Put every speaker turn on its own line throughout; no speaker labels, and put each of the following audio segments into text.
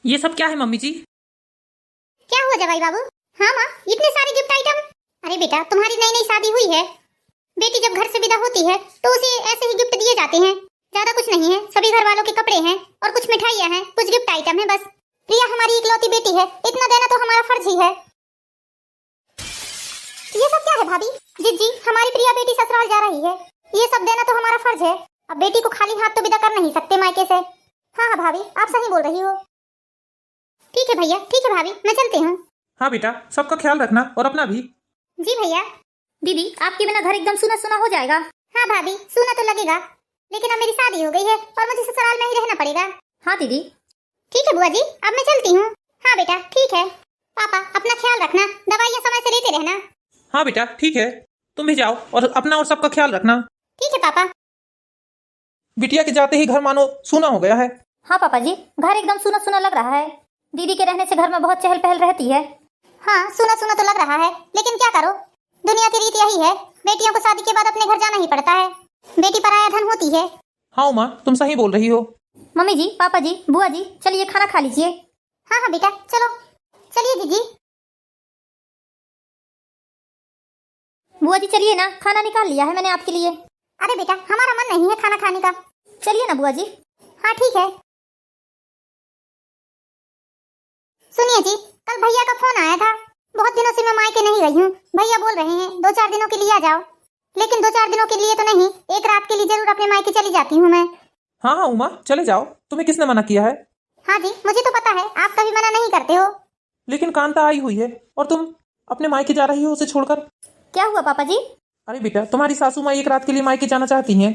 ये सब क्या है मम्मी जी?
क्या हुआ जवाई बाबू? हाँ माँ, इतने सारे गिफ्ट आइटम। अरे बेटा, तुम्हारी नई नई शादी हुई है, बेटी जब घर से विदा होती है तो उसे ऐसे ही गिफ्ट दिए जाते हैं। ज्यादा कुछ नहीं है, सभी घर वालों के कपड़े हैं और कुछ मिठाइयाँ हैं, कुछ गिफ्ट आइटम है बस। प्रिया हमारी इकलौती बेटी है, इतना देना तो हमारा फर्ज ही है। ये सब क्या है भाभी? जी, हमारी प्रिया बेटी ससुराल जा रही है, ये सब देना तो हमारा फर्ज है। अब बेटी को खाली हाथ तो विदा कर नहीं सकते मायके से। हाँ भाभी, आप सही बोल रही हो। ठीक है भैया, ठीक है भाभी, मैं चलती हूँ।
हाँ बेटा, सबका ख्याल रखना और अपना भी।
जी भैया। दीदी, आपके बिना घर एकदम सूना सूना हो जाएगा। हाँ भाभी, सूना तो लगेगा, लेकिन अब मेरी शादी हो गई है और मुझे ससुराल में ही रहना पड़ेगा। हाँ दीदी। ठीक है बुआ जी, अब मैं चलती हूँ। हाँ बेटा, ठीक है। पापा, अपना ख्याल रखना, दवाइयाँ समय से लेते रहना।
हाँ बेटा, ठीक है, तुम भी जाओ और अपना और सबका ख्याल रखना।
ठीक है पापा।
बिटिया के जाते ही घर मानो सूना हो गया है।
हाँ पापा जी, घर एकदम सूना सूना लग रहा है। दीदी के रहने से घर में बहुत चहल पहल रहती है। हाँ, सूना सूना तो लग रहा है, लेकिन क्या करो, दुनिया की रीत यही है, बेटियों को शादी के बाद अपने घर जाना ही पड़ता है। बेटी पराया धन होती है।
हाँ उमा, तुम सही बोल रही हो।
मम्मी जी, पापा जी, बुआ जी, चलिए खाना खा लीजिए। हाँ हाँ बेटा, चलो चलिए जीजी। बुआ जी चलिए ना, खाना निकाल लिया है मैंने आपके लिए। अरे बेटा, हमारा मन नहीं है खाना खाने का। चलिए ना बुआ जी। हाँ ठीक है। सुनिए जी, कल भैया का फोन आया था, बहुत दिनों से मैं मायके नहीं गई हूँ। भैया बोल रहे हैं 2-4 दिनों के लिए आ जाओ, लेकिन 2-4 दिनों के लिए तो नहीं, एक रात के लिए जरूर अपने मायके चली जाती हूँ मैं।
हाँ हाँ उमा, चले जाओ, तुम्हें किसने मना किया है?
हाँ जी, मुझे तो पता है, आप कभी मना नहीं करते हो।
लेकिन कांता आई हुई है और तुम अपने मायके जा रही हो उसे छोड़कर।
क्या हुआ पापा जी?
अरे बेटा, तुम्हारी सासू माँ एक रात के लिए मायके जाना चाहती हैं,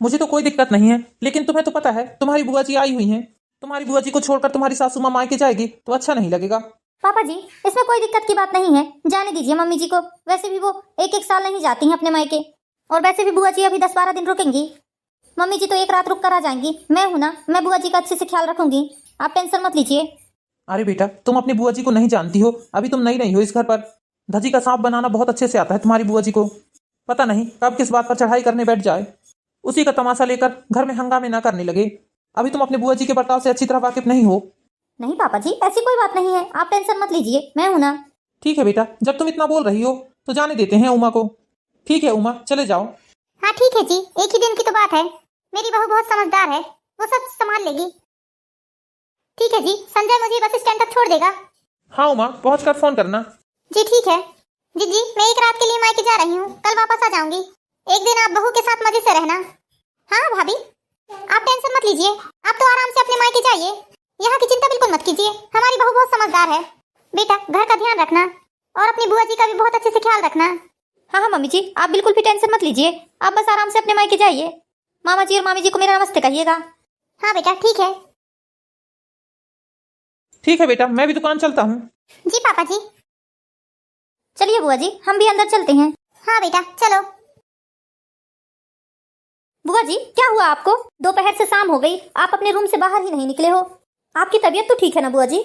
मुझे तो कोई दिक्कत नहीं है, लेकिन तुम्हें तो पता है तुम्हारी बुआ जी आई हुई हैं, तुम्हारी बुआ जी को छोड़कर तुम्हारी सासू माँ मायके जाएगी तो अच्छा नहीं लगेगा।
पापा जी, इसमें कोई दिक्कत की बात नहीं है, जाने दीजिए मम्मी जी को। वैसे भी वो एक साल नहीं जाती हैं अपने मायके, और वैसे भी बुआ जी अभी 10-12 दिन रुकेंगी। मम्मी जी तो एक रात रुक कर आ जाएंगी, मैं हूं ना, मैं बुआ जी का अच्छे से ख्याल रखूंगी, आप टेंशन मत लीजिए।
अरे बेटा, तुम अपनी बुआ जी को नहीं जानती हो, अभी तुम नई नहीं हो इस घर पर। धजी का सांप बनाना बहुत अच्छे से आता है तुम्हारी बुआ जी को, पता नहीं कब किस बात पर चढ़ाई करने बैठ जाए, उसी का तमाशा लेकर घर में हंगामे ना करने लगे। अभी तुम अपने बुआ जी के बर्ताव से अच्छी तरह वाकिफ नहीं हो।
नहीं पापा जी, ऐसी कोई बात नहीं है, आप टेंशन मत लीजिए, मैं हूं ना।
ठीक है बेटा, जब तुम इतना बोल रही हो तो जाने देते हैं उमा को। ठीक है उमा, चले जाओ।
हाँ ठीक है जी, एक ही दिन की तो बात है, मेरी बहू बहुत समझदार है, वो सब संभाल लेगी। ठीक है जी, संजय मुझे बस स्टैंड तक छोड़ देगा।
हाँ उमा, पहुंचकर फोन करना।
जी ठीक है। जी, मैं एक रात के लिए मायके जा रही हूँ, कल वापस आ जाऊंगी। एक दिन आप बहू के साथ मजे से रहना। हाँ भाभी, आप टेंशन मत लीजिए, आप तो आराम से अपने मायके जाइए, यहाँ की चिंता बिल्कुल मत कीजिए, हमारी बहू बहुत समझदार है। बेटा, घर का ध्यान रखना और अपनी बुआ जी का भी बहुत अच्छे से ख्याल रखना। हाँ हाँ मम्मी जी, आप बिल्कुल भी टेंशन मत लीजिए, आप बस आराम से अपने मायके जाइए। मामा जी और मामी जी को मेरा नमस्ते कहिएगा। हाँ बेटा, ठीक है।
ठीक है बेटा, मैं भी दुकान चलता हूँ।
जी पापा जी। चलिए बुआ जी, हम भी अंदर चलते हैं। हाँ बेटा, चलो। बुआ जी, क्या हुआ आपको? दोपहर से शाम हो गई, आप अपने रूम से बाहर ही नहीं निकले हो। आपकी तबीयत तो ठीक है ना बुआ जी?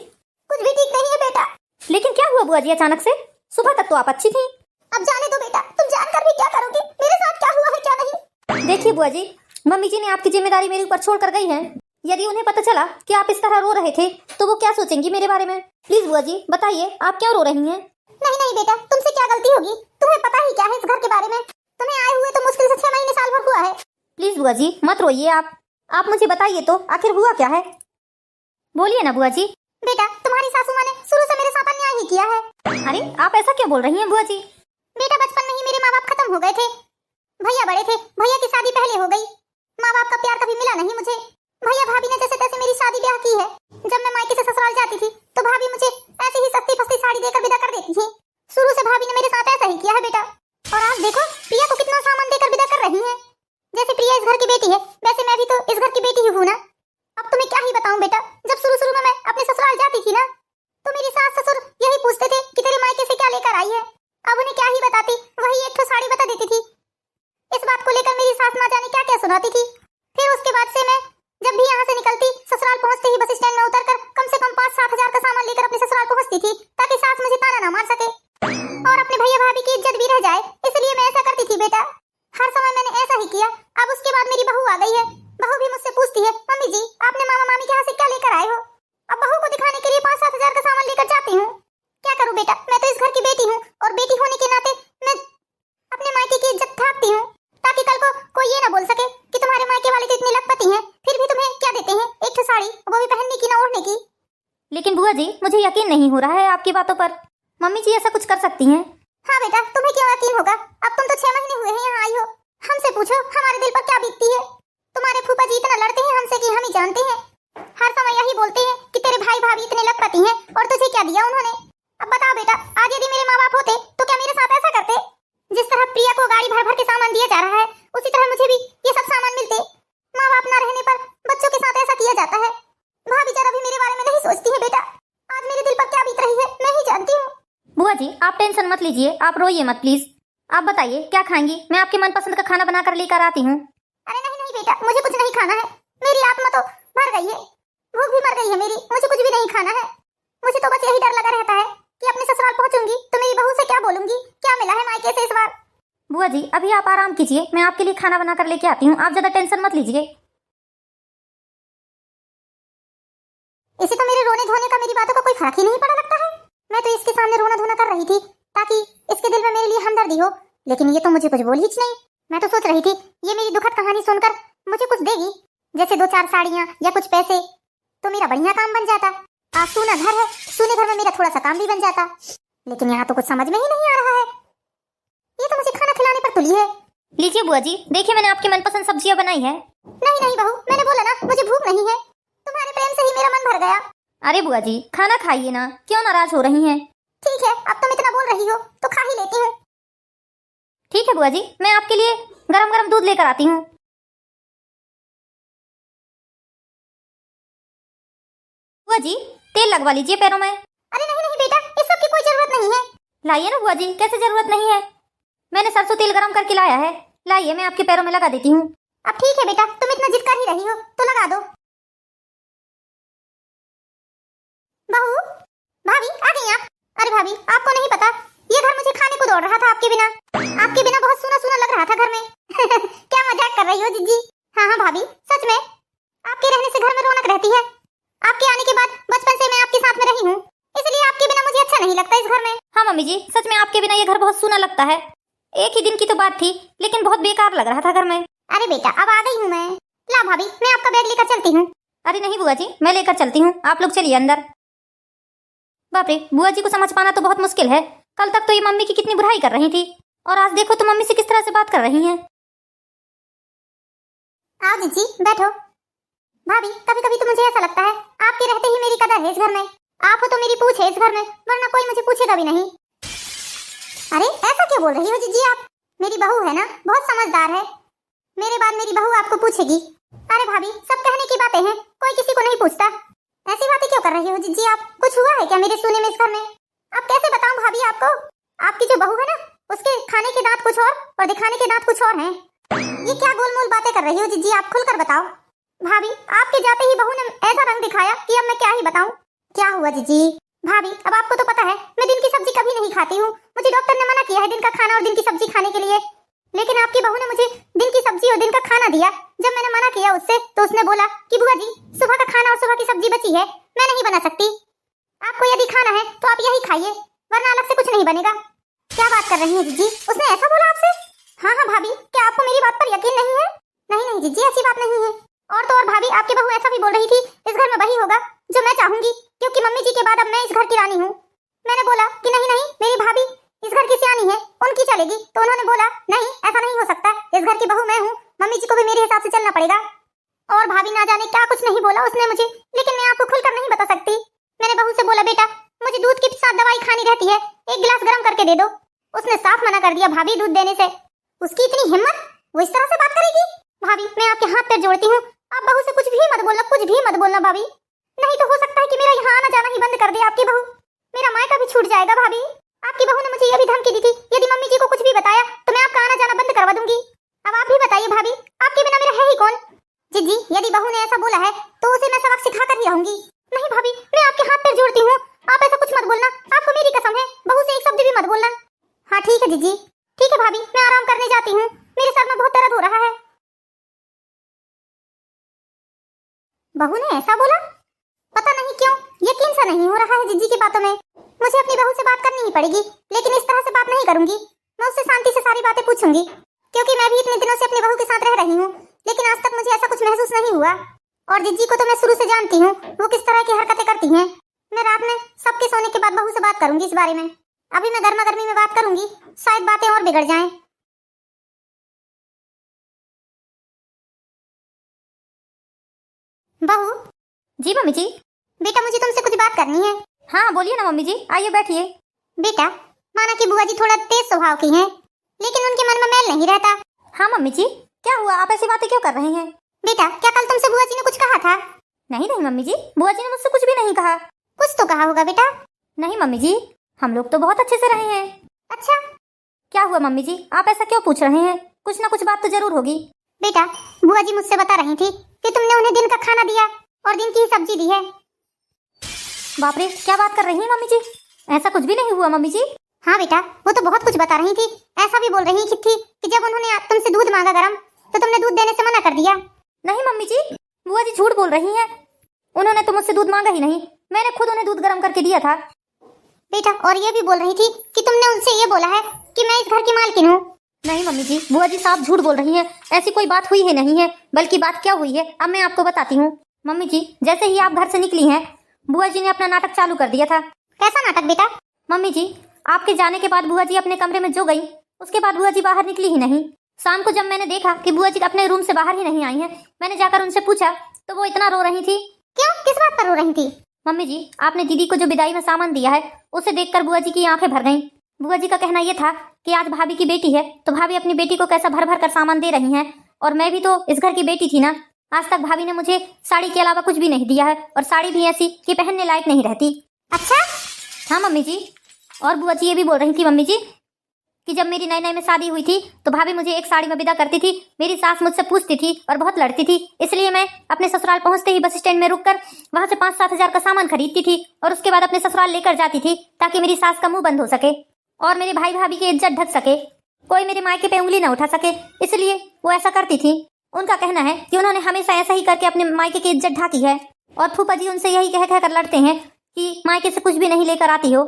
कुछ भी ठीक नहीं है बेटा। लेकिन क्या हुआ बुआ जी अचानक से? सुबह तक तो आप अच्छी थी। अब जाने दो बेटा, तुम जानकर भी क्या करोगे, मेरे साथ क्या हुआ है क्या नहीं। देखिए बुआ जी, मम्मी जी ने आपकी जिम्मेदारी मेरे ऊपर छोड़ कर गई है। यदि उन्हें पता चला कि आप इस तरह रो रहे थे तो वो क्या सोचेंगी मेरे बारे में? प्लीज बुआ जी बताइए, आप क्यों रो रही हैं? नहीं बेटा, तुमसे क्या गलती होगी, तुम्हें पता ही क्या है इस घर के बारे में, तुम्हें आए हुए तो मुश्किल से 6 महीने साल भर हुआ है। प्लीज बुआ जी मत रोइए, आप मुझे बताइए तो आखिर हुआ क्या है? बोलिए ना बुआ जी। बेटा, तुम्हारी सासू माँ ने शुरू से मेरे साथ अन्याय ही किया है। अरे आप ऐसा क्यों बोल रही हैं बुआ जी? बेटा, बचपन में ही मेरे माँ बाप खत्म हो गए थे, भैया बड़े थे, भैया की शादी पहले हो गई, माँ बाप का प्यार कभी मिला नहीं मुझे। भैया भाभी ने जैसे तैसे मेरी शादी ब्याह की है। जब मैं मायके से ससुराल जाती थी तो भाभी मुझे ऐसे ही सस्ती फस्ती साड़ी देकर विदा कर देती थी। शुरू से भाभी ने मेरे साथ ऐसा ही किया है बेटा, और आज देखो प्रिया को कितना सामान देकर विदा कर रही है। जैसे प्रिया इस घर की बेटी है, वैसे मैं भी तो इस घर की बेटी ही हूँ ना। अब तुम्हें क्या ही बताऊं बेटा, जब शुरू में मैं अपने ससुराल जाती थी ना, तो मेरी सास ससुर यही पूछते थे कि तेरे मायके से क्या लेकर आई है। अब उन्हें क्या ही बताती, वही एक तो साड़ी बता देती थी। इस बात को लेकर मेरी सास ना जाने क्या क्या सुनाती थी। फिर उसके बाद से मैं जब भी यहाँ से निकलती, ससुराल पहुँचते ही बस स्टैंड में उतरकर कम से कम 5-7 हजार का सामान लेकर अपने ससुराल पहुँचती थी, ताकि सास मुझे ताना ना मार सके और अपने भैया भाभी की इज्जत भी रह जाए, इसलिए मैं ऐसा करती थी बेटा। हर समय मैंने ऐसा ही किया। अब उसके बाद मेरी बहू आ गई है, बहू भी मुझसे पूछती है, मम्मी जी आपने मामा मामी के यहाँ से क्या लेकर आए हो। अब बहू को दिखाने पढ़ने की। लेकिन बुआ जी मुझे यकीन नहीं हो रहा है आपकी बातों पर। मम्मी जी ऐसा कुछ कर सकती हैं? हाँ बेटा, तुम्हें क्यों यकीन होगा? अब तुम तो 6 महीने हुए हैं यहाँ आई हो। हमसे पूछो हमारे दिल पर क्या बीतती है। तुम्हारे फूफा जी इतना लड़ते हैं हमसे कि हम ही जानते हैं। हर समय यही बोलते हैं कि तेरे भाई भाभी इतने लखपति हैं और तुझे क्या दिया उन्होंने। अब बताओ बेटा, आज यदि मेरे माँ बाप होते तो क्या मेरे साथ ऐसा करते? जिस तरह प्रिया को गाड़ी भर भर के सामान दिया जा रहा है, उसी तरह मुझे भी ये सब सामान मिलते। माँ बाप न रहने पर बच्चों के साथ ऐसा किया जाता है। भाभी जरा भी मेरे बारे में नहीं सोचती है बेटा। आज मेरे दिल पर क्या बीत रही है मैं ही जानती हूँ। बुआ जी आप टेंशन मत लीजिए, आप रोइए मत प्लीज। आप बताइए क्या खाएंगी? मैं आपके मनपसंद का खाना बनाकर लेकर आती हूँ। अरे नहीं नहीं बेटा, मुझे कुछ नहीं खाना है। मेरी आत्मा तो मर गई है, भूख भी मर गई है मेरी। मुझे कुछ भी नहीं खाना है। मुझे तो बस यही डर लगा रहता है कि अपने ससुराल पहुंचूंगी तो मेरी बहू से क्या बोलूंगी, क्या मिला है मायके से इस बार। बुआ जी अभी आप आराम कीजिए, मैं आपके लिए खाना बनाकर लेके आती हूँ। आप ज्यादा टेंशन मत लीजिए। इसे तो मेरे रोने धोने का मेरी बातों का कोई फर्क ही नहीं पड़ा लगता है। मैं तो इसके सामने रोना धोना कर रही थी ताकि इसके दिल में मेरे लिए हमदर्दी हो, लेकिन ये तो मुझे कुछ बोल ही नहीं। मैं तो सोच रही थी ये मेरी दुखद कहानी सुनकर मुझे कुछ देगी, जैसे 2-4 साड़ियाँ या कुछ पैसे, तो मेरा बढ़िया काम बन जाता। आप सूना घर है, सूने घर में मेरा थोड़ा सा काम भी बन जाता। लेकिन यहाँ तो कुछ समझ में ही नहीं आ रहा है। ये तो मुझे खाना खिलाने पर तुली है। लीजिए बुआ जी, देखिए मैंने आपकी मनपसंद सब्जियां बनाई है। नहीं नहीं बहू, मैंने बोला ना मुझे भूख नहीं है। तुम्हारे प्रेम से ही मेरा मन भर गया। अरे बुआ जी खाना खाइए ना, क्यों नाराज हो रही हैं? ठीक है, अब तुम इतना बोल रही हो तो खा ही लेती हूँ। ठीक है बुआ जी, मैं आपके लिए गरम गरम दूध लेकर आती हूँ। बुआ जी तेल लगवा लीजिए पैरों में। अरे नहीं नहीं बेटा, इस सब की कोई जरूरत नहीं है। लाइए ना बुआ जी, कैसे जरूरत नहीं है? मैंने सरसों तेल गरम करके लाया है, लाइए मैं आपके पैरों में लगा देती हूँ। अब ठीक है बेटा, तुम इतना जिद कर ही रही हो तो लगा दो। बहू, भाभी आ गई आप? अरे भाभी आपको नहीं पता, ये घर मुझे खाने को दौड़ रहा था आपके बिना। आपके बिना बहुत सूना सूना लग रहा था घर में। क्या मजाक कर रही हो जीजी? हाँ हाँ भाभी सच में, आपके रहने से घर में रौनक रहती है। आपके आने के बाद बचपन से मैं आपके साथ में रही हूँ, इसलिए आपके बिना मुझे अच्छा नहीं लगता इस घर में। हाँ मम्मी जी सच में आपके बिना ये घर बहुत सूना लगता है। एक ही दिन की तो बात थी, लेकिन बहुत बेकार लग रहा था घर में। अरे बेटा अब आ गई हूँ मैं। ला भाभी मैं आपका बैग लेकर चलती हूँ। अरे नहीं बुआ जी, मैं लेकर चलती हूँ, आप लोग चलिए अंदर। बाप रे, बुआ जी को समझ पाना तो बहुत मुश्किल है। कल तक तो ये मम्मी की कितनी बुराई कर रही थी, और आज देखो तो मम्मी से किस तरह से बात कर रही हैं। आओ जीजी बैठो। भाभी कभी कभी तो मुझे ऐसा लगता है आपके रहते ही मेरी कदर है इस घर में। आप हो तो मेरी पूछ है इस घर में, वरना कोई मुझे पूछेगा भी नहीं। अरे ऐसा क्यों बोल रही हो जीजी आप? मेरी बहू है ना, बहुत समझदार है। मेरे बाद मेरी बहू आपको पूछेगी। अरे भाभी सब कहने की बातें हैं, कोई किसी को नहीं पूछता। ऐसी बातें क्यों कर रही हो जीजी आप? कुछ हुआ है क्या मेरे सोने में इस घर में? अब कैसे बताऊं भाभी आपको? आपकी जो बहू है ना, उसके खाने के दांत कुछ और दिखाने के दांत कुछ और हैं। ये क्या गोलमोल बातें कर रही हो जीजी आप? खुलकर बताओ। भाभी आपके जाते ही बहू ने ऐसा रंग दिखाया कि अब मैं क्या ही बताऊं। क्या हुआ जीजी? भाभी अब आपको तो पता है मैं दिन की सब्जी कभी नहीं खाती हूँ। मुझे डॉक्टर ने मना किया है दिन का खाना और दिन की सब्जी खाने के लिए, लेकिन आपकी बहू ने मुझे दिन की सब्जी और दिन का खाना दिया। जब मैंने मना किया उससे तो उसने बोला कि बुआ जी सुबह का खाना और सुबह की सब्जी बची है, मैं नहीं बना सकती। आपको यदि खाना है तो आप यही खाइए, वरना अलग से कुछ नहीं बनेगा। क्या बात कर रही है जीजी? उसने ऐसा बोला आपसे? हाँ हाँ भाभी, क्या आपको मेरी बात पर यकीन नहीं है? नहीं नहीं जीजी ऐसी बात नहीं है। और तो और भाभी आपकी बहू ऐसा भी बोल रही थी इस घर में वही होगा जो मैं चाहूंगी, क्योंकि मम्मी जी के बाद अब मैं इस घर की रानी हूँ। मैंने बोला कि नहीं नहीं मेरी भाभी इस घर की सियानी है, उनकी चलेगी, तो उन्होंने बोला नहीं ऐसा नहीं हो सकता, इस घर की बहू मैं हूँ, मम्मी जी को भी मेरे हिसाब से चलना पड़ेगा। और भाभी ना जाने क्या कुछ नहीं बोला उसने मुझे, लेकिन मैं आपको खुलकर नहीं बता सकती। मैंने बहू से बोला बेटा मुझे दूध के साथ दवाई खानी रहती है, एक गिलास गर्म करके दे दो। उसने साफ मना कर दिया भाभी दूध देने से। उसकी इतनी हिम्मत, वो इस तरह से बात करेगी? भाभी मैं आपके हाथ पैर जोड़ती हूँ, आप बहू से कुछ भी मत बोलना, कुछ भी मत बोलना भाभी, नहीं तो हो सकता है कि मेरा यहाँ आना जाना ही बंद कर दे आपकी बहू। मेरा मायका भी छूट जाएगा भाभी। आपकी बहू ने मुझे यह भी धमकी दी थी यदि मम्मी जी को कुछ भी बताया तो मैं आपका आना जाना बंद करवा दूंगी। अब आप भी बताइए भाभी, आपके बिना मेरा है ही कौन? जीजी यदि बहू ने ऐसा बोला है तो उसे मैं सबक सिखा कर ही रहूंगी। नहीं भाभी मैं आपके हाथ पैर जोड़ती हूँ, आप ऐसा कुछ मत बोलना, आपको मेरी कसम है, बहू से एक शब्द भी मत बोलना। हाँ ठीक है जीजी, ठीक है भाभी मैं आराम करने जाती हूँ, मेरे सर में बहुत दर्द हो रहा है। बहू ने ऐसा बोला? पता नहीं क्यों यकीन सा नहीं हो रहा है जीजी की बातों में। मुझे अपनी बहू से बात करनी ही पड़ेगी, लेकिन इस तरह से बात नहीं करूंगी। मैं उससे शांति से सारी बातें पूछूंगी, क्योंकि मैं भी इतने दिनों से अपनी बहू के साथ रह रही हूँ, लेकिन आज तक मुझे ऐसा कुछ महसूस नहीं हुआ। और जिज्जी को तो मैं शुरू से जानती हूँ, वो किस तरह की हरकतें करती हैं। मैं रात में सबके सोने के बाद बहू से बात करूंगी इस बारे में। अभी मैं गर्मा गर्मी में बात करूंगी, शायद बातें और बिगड़ जाएं। बहू। जी मम्मी जी। बेटा मुझे तुमसे कुछ बात करनी है। हाँ बोलिए ना मम्मी जी, आइए बैठिए। बेटा, माना कि बुआ जी थोड़ा तेज स्वभाव की हैं, लेकिन उनके मन में मैल नहीं रहता। हाँ मम्मी जी, क्या हुआ, आप ऐसी बातें क्यों कर रही हैं? बेटा, क्या कल तुमसे बुआ जी ने कुछ कहा था? नहीं नहीं मम्मी जी, बुआ जी ने मुझसे कुछ भी नहीं कहा। कुछ तो कहा होगा बेटा। नहीं मम्मी जी, हम लोग तो बहुत अच्छे से रहे हैं। अच्छा, क्या हुआ मम्मी जी, आप ऐसा क्यों पूछ रहे हैं? कुछ ना कुछ बात तो जरूर होगी। बेटा, बुआ जी मुझसे बता रही थी कि तुमने उन्हें दिन का खाना दिया और दिन की ही सब्जी दी है। बाप रे, क्या बात कर रही हैं मम्मी जी? ऐसा कुछ भी नहीं हुआ मम्मी जी। हाँ बेटा, वो तो बहुत कुछ बता रही थी। ऐसा भी बोल रही थी कि जब उन्होंने तुमसे दूध मांगा गरम, तो तुमने दूध देने से मना कर दिया। नहीं मम्मी जी, बुआ जी झूठ बोल रही हैं। उन्होंने तो मुझसे दूध मांगा ही नहीं, मैंने खुद उन्हें दूध गर्म करके दिया था। बेटा, और ये भी बोल रही थी कि तुमने उनसे ये बोला है कि मैं इस घर की मालकिन हूँ। नहीं मम्मी जी, बुआ जी साफ झूठ बोल रही हैं। ऐसी कोई बात हुई ही नहीं है, बल्कि बात क्या हुई है अब मैं आपको बताती हूँ। मम्मी जी, जैसे ही आप घर से निकली हैं, बुआ जी ने अपना नाटक चालू कर दिया था। कैसा नाटक बेटा? मम्मी जी, आपके जाने के बाद बुआ जी अपने कमरे में जो गई, उसके बाद बुआ जी बाहर निकली ही नहीं। शाम को जब मैंने देखा कि बुआ जी अपने रूम से बाहर ही नहीं आई हैं, मैंने जाकर उनसे पूछा तो वो इतना रो रही थी। क्यों, किस बात पर रो रही थी? मम्मी जी, आपने दीदी को जो विदाई में सामान दिया है, उसे देखकर बुआ जी की आंखें भर गईं। बुआ जी का कहना यह था कि आज भाभी की बेटी है, तो भाभी अपनी बेटी को कैसा भर भर कर सामान दे रही हैं, और मैं भी तो इस घर की बेटी थी ना। आज तक भाभी ने मुझे साड़ी के अलावा कुछ भी नहीं दिया है, और साड़ी भी ऐसी कि पहनने लायक नहीं रहती। अच्छा? हाँ मम्मी जी, और बुआ जी ये भी बोल रही थी मम्मी जी कि जब मेरी नए नए में शादी हुई थी तो भाभी मुझे एक साड़ी में विदा करती थी। मेरी सास मुझसे पूछती थी और बहुत लड़ती थी, इसलिए मैं अपने ससुराल पहुंचते ही बस स्टैंड में रुककर वहां से 5-7 हजार का सामान खरीदती थी और उसके बाद अपने ससुराल लेकर जाती थी, ताकि मेरी सास का मुंह बंद हो सके और मेरे भाई भाभी की इज्जत ढक सके, कोई मेरे मायके पे उंगली न उठा सके। इसलिए वो ऐसा करती थी। उनका कहना है कि उन्होंने हमेशा ऐसा ही करके अपने मायके की इज्जत ढाकी है, और फूफा जी उनसे यही कह कर लड़ते हैं कि मायके से कुछ भी नहीं लेकर आती हो।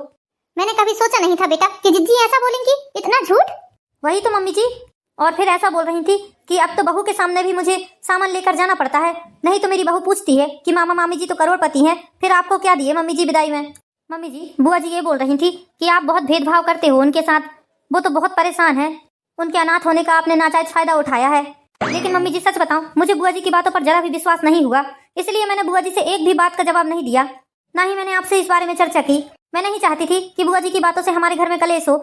मैंने कभी सोचा नहीं था बेटा कि जिज्जी ऐसा बोलेंगी, इतना झूठ। वही तो मम्मी जी, और फिर ऐसा बोल रही थी कि अब तो बहू के सामने भी मुझे सामान लेकर जाना पड़ता है, नहीं तो मेरी बहू पूछती है कि मामा मामी जी तो करोड़पति हैं, फिर आपको क्या दिए मम्मी जी विदाई में। मम्मी जी, बुआ जी ये बोल रही थी कि आप बहुत भेदभाव करते हो उनके साथ, वो तो बहुत परेशान है, उनके अनाथ होने का आपने नाजायज फायदा उठाया है। लेकिन मम्मी जी सच बताऊं, मुझे बुआ जी की बातों पर जरा भी विश्वास नहीं हुआ, इसलिए मैंने बुआ जी से एक भी बात का जवाब नहीं दिया, ना ही मैंने आपसे इस बारे में चर्चा की। मैं नहीं चाहती थी कि बुआ जी की बातों से हमारे घर में कलेश हो।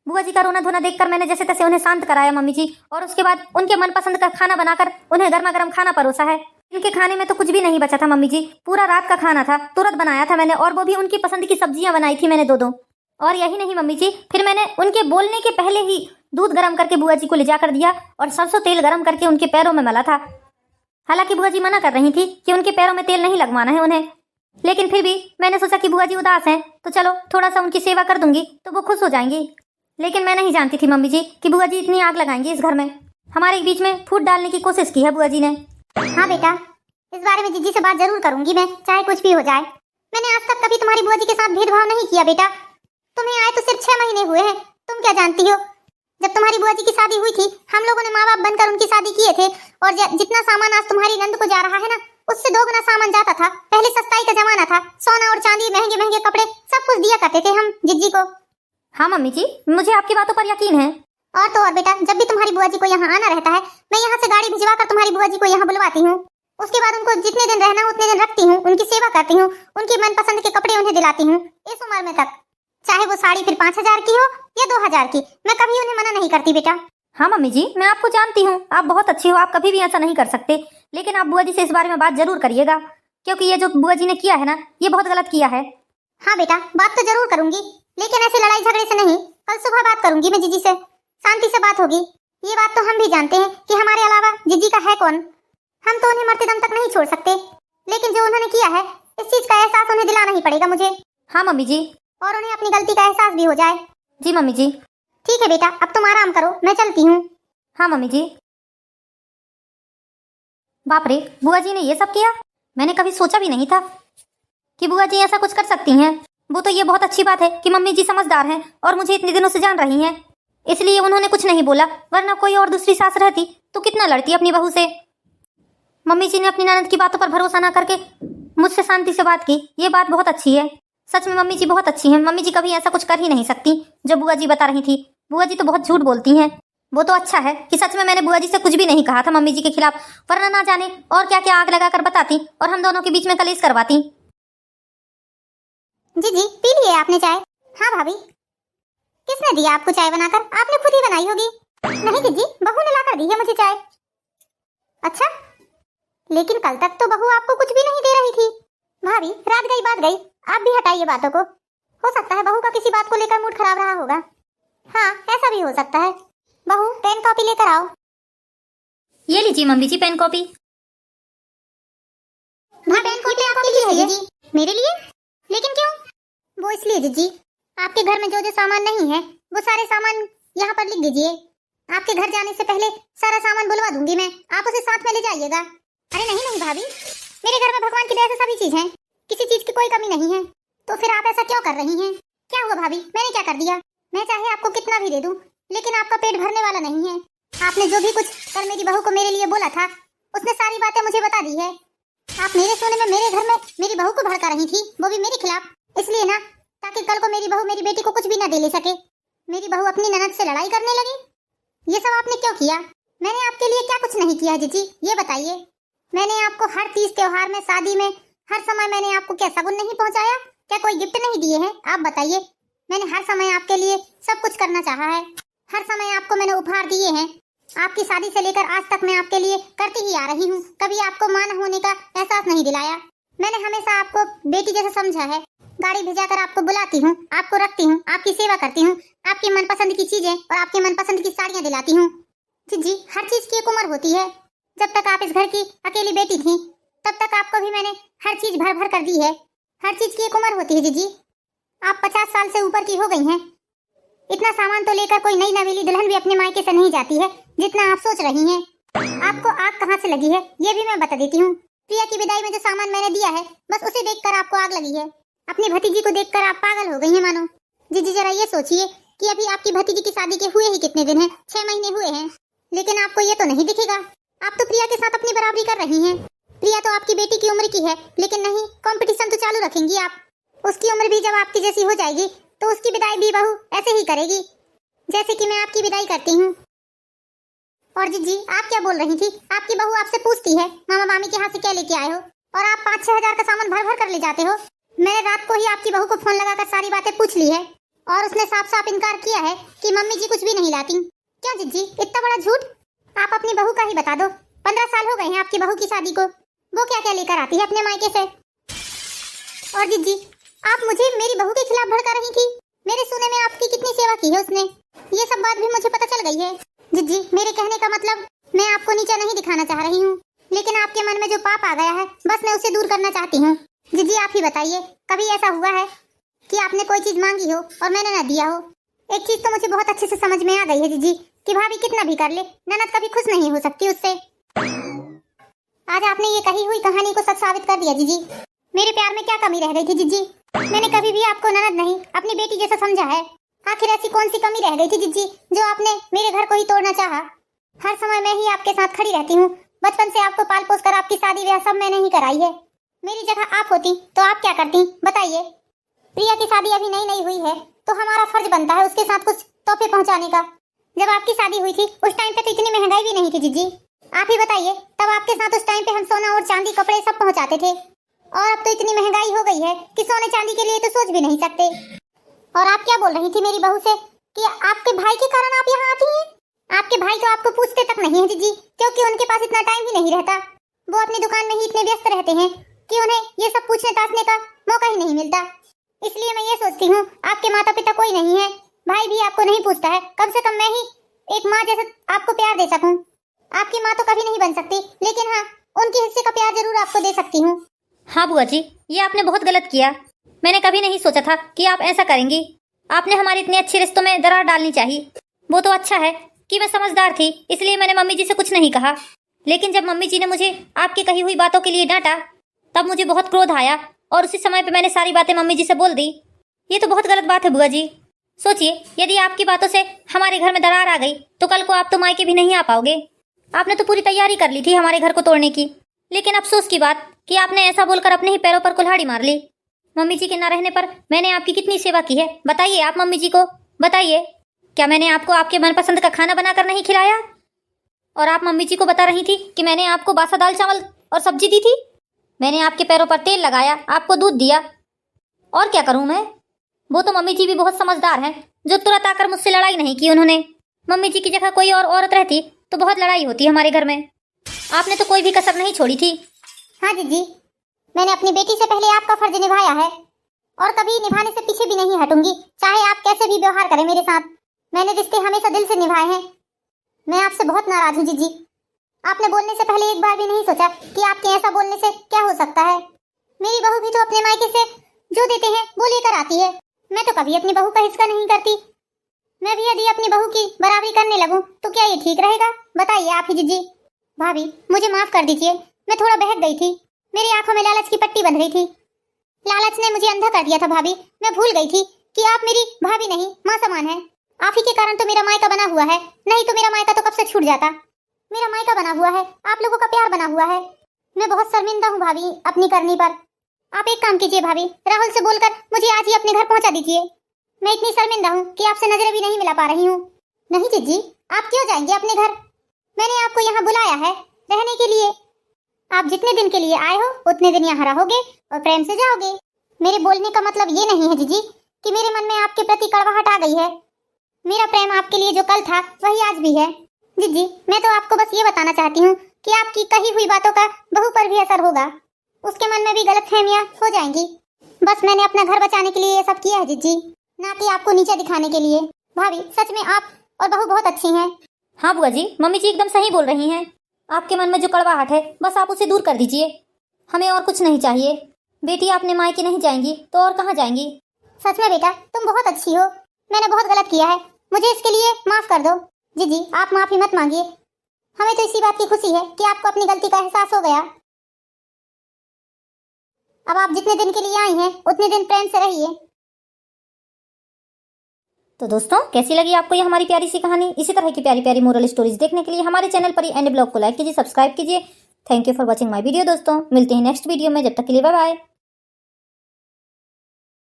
बुआ जी का रोना धोना देखकर मैंने जैसे तैसे उन्हें शांत कराया मम्मी जी, और उसके बाद उनके मनपसंद का खाना बनाकर उन्हें गर्मा गर्म खाना परोसा है। इनके खाने में तो कुछ भी नहीं बचा था मम्मी जी, पूरा रात का खाना था, तुरंत बनाया था मैंने, और वो भी उनकी पसंद की सब्जियां बनाई थी मैंने 2-2। और यही नहीं मम्मी जी, फिर मैंने उनके बोलने के पहले ही दूध गर्म करके बुआ जी को ले जाकर दिया और सरसों तेल गर्म करके उनके पैरों में मला था। हालांकि बुआ जी मना कर रही थी कि उनके पैरों में तेल नहीं लगवाना है उन्हें, लेकिन फिर भी मैंने सोचा कि बुआ जी उदास हैं, तो चलो थोड़ा सा उनकी सेवा कर दूंगी तो वो खुश हो जाएंगी। लेकिन मैं नहीं जानती थी मम्मी जी कि बुआ जी इतनी आग लगाएंगी इस घर में। हमारे बीच में फूट डालने की कोशिश की है बुआ जी ने। हाँ बेटा, इस बारे में जिज्जी से बात जरूर करूंगी मैं, चाहे कुछ भी हो जाए। मैंने आज तक कभी तुम्हारी बुआ जी के साथ भेदभाव नहीं किया बेटा। तुम्हें आए तो सिर्फ 6 महीने हुए हैं, तुम क्या जानती हो। जब तुम्हारी बुआ जी की शादी हुई थी, हम लोगों ने माँ बाप बनकर उनकी शादी किए थे, और जितना सामान आज तुम्हारी नंद को जा रहा है ना, उससे 2 गुना सामान जाता था। पहले सस्ताई का जमाना था, सोना और चांदी, महंगे महंगे कपड़े, सब कुछ दिया करते थे हम जिज्जी को। हाँ मम्मी जी, मुझे आपकी बातों पर यकीन है। और तो और बेटा, जब भी तुम्हारी बुआ जी को यहाँ आना रहता है, मैं यहाँ से गाड़ी भिजवा कर तुम्हारी बुआ जी को यहाँ बुलवाती हूँ। उसके बाद उनको जितने दिन रहना है उतने दिन रखती हूँ, उनकी सेवा करती हूँ, उनकी मनपसंद के कपड़े उन्हें दिलाती हूँ इस उम्र में तक। चाहे वो साड़ी फिर 5,000 की हो या 2,000 की, मैं कभी उन्हें मना नहीं करती बेटा। हाँ मम्मी जी, मैं आपको जानती हूँ, आप बहुत अच्छी हो, आप कभी भी ऐसा नहीं कर सकते, लेकिन आप बुआ जी से इस बारे में बात जरूर करिएगा, क्योंकि ये जो बुआ जी ने किया है ना, ये बहुत गलत किया है। हाँ बेटा, बात तो जरूर करूंगी, लेकिन ऐसे लड़ाई झगड़े से नहीं। कल सुबह बात करूंगी मैं जीजी से, शांति से बात होगी। ये बात तो हम भी जानते हैं कि हमारे अलावा जीजी का है कौन। हम तो उन्हें मरते दम तक नहीं छोड़ सकते, लेकिन जो उन्होंने किया है, इस चीज का एहसास उन्हें दिलाना ही पड़ेगा मुझे। हाँ मम्मी जी, और उन्हें अपनी गलती का एहसास भी हो जाए। जी मम्मी जी। ठीक है बेटा, अब तुम आराम करो, मैं चलती हूँ। हाँ मम्मी जी। बाप रे, बुआ जी ने ये सब किया, मैंने कभी सोचा भी नहीं था कि बुआ जी ऐसा कुछ कर सकती हैं। वो तो ये बहुत अच्छी बात है कि मम्मी जी समझदार हैं और मुझे इतने दिनों से जान रही हैं, इसलिए उन्होंने कुछ नहीं बोला, वरना कोई और दूसरी सास रहती तो कितना लड़ती अपनी बहू से। मम्मी जी ने अपनी ननद की बातों पर भरोसा ना करके मुझसे शांति से बात की, ये बात बहुत अच्छी है। सच में मम्मी जी बहुत अच्छी हैं। मम्मी जी कभी ऐसा कुछ कर ही नहीं सकती जो बुआ जी बता रही थी। बुआ जी तो बहुत झूठ बोलती हैं। वो तो अच्छा है कि सच में मैंने बुआ जी से कुछ भी नहीं कहा था मम्मी जी के खिलाफ, वरना ना जाने और क्या क्या आग लगा कर बताती और हम दोनों के बीच में कलेश करवाती।
जी जी, पी लिए आपने चाय? हाँ भाभी। किसने दिया आपको चाय बनाकर? आपने खुद ही बनाई होगी। नहीं जीजी, बहू ने लाकर दी है मुझे चाय। अच्छा, लेकिन कल तक तो बहू आपको कुछ भी नहीं दे रही थी। भाभी, रात गई बात गई, आप भी हटाइए बातों को। हो सकता है बहू का किसी बात को लेकर मूड खराब रहा होगा। हाँ, ऐसा भी हो सकता है। बहू, पेन कॉपी लेकर आओ।
ये लीजिए मम्मी जी पेन कॉपी।
हाँ, पेन कॉपी आपके लिए है जीजी। मेरे लिए? लेकिन क्यों? वो इसलिए जीजी, आपके घर में जो जो सामान नहीं है वो सारे सामान यहाँ पर लिख दीजिए। आपके घर जाने से पहले सारा सामान बुलवा दूंगी मैं, आप उसे साथ में ले जाइएगा। अरे नहीं नहीं भाभी, मेरे घर में भगवान की दया से सभी चीज है, किसी चीज की कोई कमी नहीं है। तो फिर आप ऐसा क्यों कर रही हैं? क्या हुआ भाभी, मैंने क्या कर दिया? मैं चाहे आपको कितना भी दे दूं, लेकिन आपका पेट भरने वाला नहीं है। आपने जो भी कुछ कल मेरी बहू को मेरे लिए बोला था, उसने सारी बातें मुझे बता दी है। आप मेरे सोने में मेरे घर में मेरी बहू को भड़का रही थी, वो भी मेरे खिलाफ, इसलिए ना ताकि कल को मेरी बहू मेरी बेटी को कुछ भी ना दे ले सके। मेरी बहू अपनी ननद से लड़ाई करने लगी। ये सब आपने क्यों किया? मैंने आपके लिए क्या कुछ नहीं किया जीजी, ये बताइए। मैंने आपको हर तीज त्योहार में, शादी में, हर समय मैंने आपको क्या शगुन नहीं पहुंचाया? क्या कोई गिफ्ट नहीं दिए हैं? आप बताइए। मैंने हर समय आपके लिए सब कुछ करना चाहा है, हर समय आपको मैंने उपहार दिए हैं। आपकी शादी से लेकर आज तक मैं आपके लिए करती ही आ रही हूँ, कभी आपको मां न होने का एहसास नहीं दिलाया। मैंने हमेशा आपको बेटी जैसा समझा है। गाड़ी भेजाकर आपको बुलाती हूँ, आपको रखती हूँ, आपकी सेवा करती हूँ, आपकी मनपसंद की चीजें और आपकी मनपसंद की साड़ियाँ दिलाती हूँ। जी, हर चीज की एक उम्र होती है। जब तक आप इस घर की अकेली बेटी थी, तब तक आपको भी मैंने हर चीज भर भर कर दी है। हर चीज की एक उम्र होती है जीजी। आप 50 साल से ऊपर की हो गई हैं। इतना सामान तो लेकर कोई नई नवेली दुल्हन भी अपने मायके से नहीं जाती है जितना आप सोच रही हैं। आपको आग कहाँ से लगी है ये भी मैं बता देती हूँ। प्रिया की विदाई में जो सामान मैंने दिया है, बस उसे देखकर आपको आग लगी है। अपनी भतीजी को देखकर आप पागल हो गई हैं मानो। जीजी जरा ये सोचिए कि अभी आपकी भतीजी की शादी के हुए ही कितने दिन हैं? 6 महीने हुए हैं, लेकिन आपको ये तो नहीं दिखेगा। आप तो प्रिया के साथ अपनी बराबरी कर रही हैं। प्रिया तो आपकी बेटी की उम्र की है, लेकिन नहीं, कंपटीशन तो चालू रखेंगी आप। उसकी उम्र भी जब आपकी जैसी हो जाएगी तो उसकी विदाई भी बहू ऐसे ही करेगी जैसे कि मैं आपकी विदाई करती हूँ। और जीजी, आप क्या बोल रही थी? आपकी बहू आपसे पूछती है मामा मामी के यहाँ से क्या लेके आए हो, और आप 5-6 हजार का सामान भर भर कर ले जाते हो। मैंने रात को ही आपकी बहू को फोन लगाकर सारी बातें पूछ ली है, और उसने साफ साफ इनकार किया है कि मम्मी जी कुछ भी नहीं लाती। क्यों जीजी, इतना बड़ा झूठ? आप अपनी बहू का ही बता दो। 15 साल हो गए हैं आपकी बहू की शादी को, वो क्या क्या लेकर आती है अपने मायके से। और जीजी, आप मुझे मेरी बहू के खिलाफ भड़का रही थी। मेरे सोने में आपकी कितनी सेवा की है उसने, ये सब बात भी मुझे पता चल गई है। जीजी, मेरे कहने का मतलब मैं आपको नीचा नहीं दिखाना चाह रही हूँ, लेकिन आपके मन में जो पाप आ गया है, बस मैं उसे दूर करना चाहती हूँ। जीजी, आप ही बताइए, कभी ऐसा हुआ है कि आपने कोई चीज मांगी हो और मैंने न दिया हो? एक चीज तो मुझे बहुत अच्छे से समझ में आ गई है जीजी, कि भाभी कितना भी कर ले, ननद कभी खुश नहीं हो सकती उससे। आज आपने ये कही हुई कहानी को सच साबित कर दिया जीजी। मेरे प्यार में क्या कमी रह गई थी जीजी? मैंने कभी भी आपको ननद नहीं, अपनी बेटी जैसा समझा है। आखिर ऐसी कौन सी कमी रह गई थी जीजी जो आपने मेरे घर को ही तोड़ना चाहा? हर समय मैं ही आपके साथ खड़ी रहती हूँ। बचपन से आपको पाल पोस कर आपकी शादी ब्याह सब मैंने ही कराई है। मेरी जगह आप होती तो आप क्या करती, बताइए? प्रिया की शादी अभी नई हुई है, तो हमारा फर्ज बनता है उसके साथ कुछ तोहफे पहुंचाने का। जब आपकी शादी हुई थी उस टाइम पे तो इतनी महंगाई भी नहीं थी जीजी। आप ही बताइए, तब आपके साथ उस टाइम पे हम सोना और चांदी कपड़े सब पहुंचाते थे, और अब तो इतनी महंगाई हो गई है कि सोने चांदी के लिए तो सोच भी नहीं सकते। और आप क्या बोल रही थी मेरी बहू से कि आपके भाई के कारण आप यहाँ आती हैं? आपके भाई तो आपको पूछते तक नहीं है जीजी, क्योंकि उनके पास इतना टाइम ही नहीं रहता। वो अपनी दुकान में ही इतने व्यस्त रहते हैं कि उन्हें ये सब पूछने ताछने का मौका ही नहीं मिलता। इसलिए मैं ये सोचती हूँ, आपके माता पिता कोई नहीं है, भाई भी आपको नहीं पूछता है, कम से कम मैं ही एक माँ जैसा आपको प्यार दे सकूं। आपकी माँ तो कभी नहीं बन सकती, लेकिन हाँ, उनके हिस्से का प्यार जरूर आपको दे सकती हूँ।
हाँ बुआ जी, ये आपने बहुत गलत किया। मैंने कभी नहीं सोचा था कि आप ऐसा करेंगी। आपने हमारे इतने अच्छे रिश्तों में दरार डालनी चाहिए। वो तो अच्छा है कि मैं समझदार थी, इसलिए मैंने मम्मी जी से कुछ नहीं कहा। लेकिन जब मम्मी जी ने मुझे आपकी कही हुई बातों के लिए डांटा, तब मुझे बहुत क्रोध आया और उसी समय पे मैंने सारी बातें मम्मी जी से बोल दी। ये तो बहुत गलत बात है बुआ जी। सोचिए, यदि आपकी बातों से हमारे घर में दरार आ गई तो कल को आप तो मायके भी नहीं आ पाओगे। आपने तो पूरी तैयारी कर ली थी हमारे घर को तोड़ने की, लेकिन अफसोस की बात कि आपने ऐसा बोलकर अपने ही पैरों पर कुल्हाड़ी मार ली। मम्मी जी के न रहने पर मैंने आपकी कितनी सेवा की है, बताइए आप मम्मी जी को, बताइए। क्या मैंने आपको आपके मनपसंद का खाना बनाकर नहीं खिलाया? और आप मम्मी जी को बता रही थी कि मैंने आपको बासा दाल चावल और सब्जी दी थी। मैंने आपके पैरों पर तेल लगाया, आपको दूध दिया, और क्या करूं मैं? वो तो मम्मी जी भी बहुत समझदार हैं, जो तुरंत आकर मुझसे लड़ाई नहीं की उन्होंने। मम्मी जी की जगह कोई और औरत रहती तो बहुत लड़ाई होती हमारे घर में। आपने तो कोई भी कसर नहीं छोड़ी थी।
हाँ जीजी, मैंने अपनी बेटी से पहले आपका फर्ज निभाया है और कभी निभाने से पीछे भी नहीं हटूंगी, चाहे आप कैसे भी व्यवहार करें मेरे साथ। मैंने रिश्ते हमेशा दिल से निभाए हैं। मैं आपसे बहुत नाराज हूँ जीजी। आपने बोलने से पहले एक बार भी नहीं सोचा कि आपके ऐसा बोलने से क्या हो सकता है। मेरी बहू भी तो अपने मायके से जो देते हैं वो लेकर आती है। मैं तो कभी अपनी बहू का हिस्सा नहीं करती। मैं भी यदि अपनी बहू की बराबरी करने लगूं तो क्या ये ठीक रहेगा? बताइए आप ही जीजी। भाभी मुझे माफ कर दीजिए, मैं थोड़ा बहक गई थी। मेरी आंखों में लालच की पट्टी बंध गई थी। लालच ने मुझे अंधा कर दिया था भाभी। मैं भूल गई थी कि आप मेरी भाभी नहीं माँ समान है। आप ही के कारण तो मेरा मायका बना हुआ है, नहीं तो मेरा मायका तो कब से छूट जाता। मेरा मायका बना हुआ है, आप लोगों का प्यार बना हुआ है। मैं बहुत शर्मिंदा हूँ भाभी अपनी करनी पर। आप एक काम कीजिए भाभी, राहुल से बोलकर मुझे आज ही अपने घर पहुंचा दीजिए। मैं इतनी शर्मिंदा हूँ कि आपसे नजरें भी नहीं मिला पा रही हूँ। नहीं जीजी, आप क्यों जाएंगे अपने घर? मैंने आपको यहाँ बुलाया है रहने के लिए। आप जितने दिन के लिए आए हो उतने दिन यहाँ रहोगे और प्रेम से जाओगे। मेरे बोलने का मतलब ये नहीं है जीजी कि मेरे मन में आपके प्रति कड़वाहट आ गई है। मेरा प्रेम आपके लिए जो कल था वही आज भी है। जीजी, मैं तो आपको बस ये बताना चाहती हूँ कि आपकी कही हुई बातों का बहू पर भी असर होगा। उसके मन में भी गलतफहमियां हो जाएंगी। बस मैंने अपना घर बचाने के लिए ये सब किया है जीजी, ना कि आपको नीचे दिखाने के लिए। भाभी सच में आप और बहू बहुत अच्छी हैं।
हाँ बुआ जी, मम्मी जी एकदम सही बोल रही हैं। आपके मन में जो कड़वाहट है बस आप उसे दूर कर दीजिए। हमें और कुछ नहीं चाहिए। बेटी आपने मायके नहीं जाएंगी तो और कहाँ जाएंगी?
सच में बेटा तुम बहुत अच्छी हो। मैंने बहुत गलत किया है, मुझे इसके लिए माफ कर दो। जीजी आप माफी मत मांगिए। हमें तो इसी बात की खुशी है कि आपको अपनी गलती का एहसास हो गया। अब आप जितने दिन के लिए आई हैं उतने दिन प्रेम से रहिए।
तो दोस्तों कैसी लगी आपको ये हमारी प्यारी सी कहानी? इसी तरह की प्यारी प्यारी मोरल स्टोरीज देखने के लिए हमारे चैनल पर एंड ब्लॉग को लाइक कीजिए, सब्सक्राइब कीजिए। Thank you for watching my video. दोस्तों मिलते हैं नेक्स्ट वीडियो में, जब तक के लिए बाय बाय।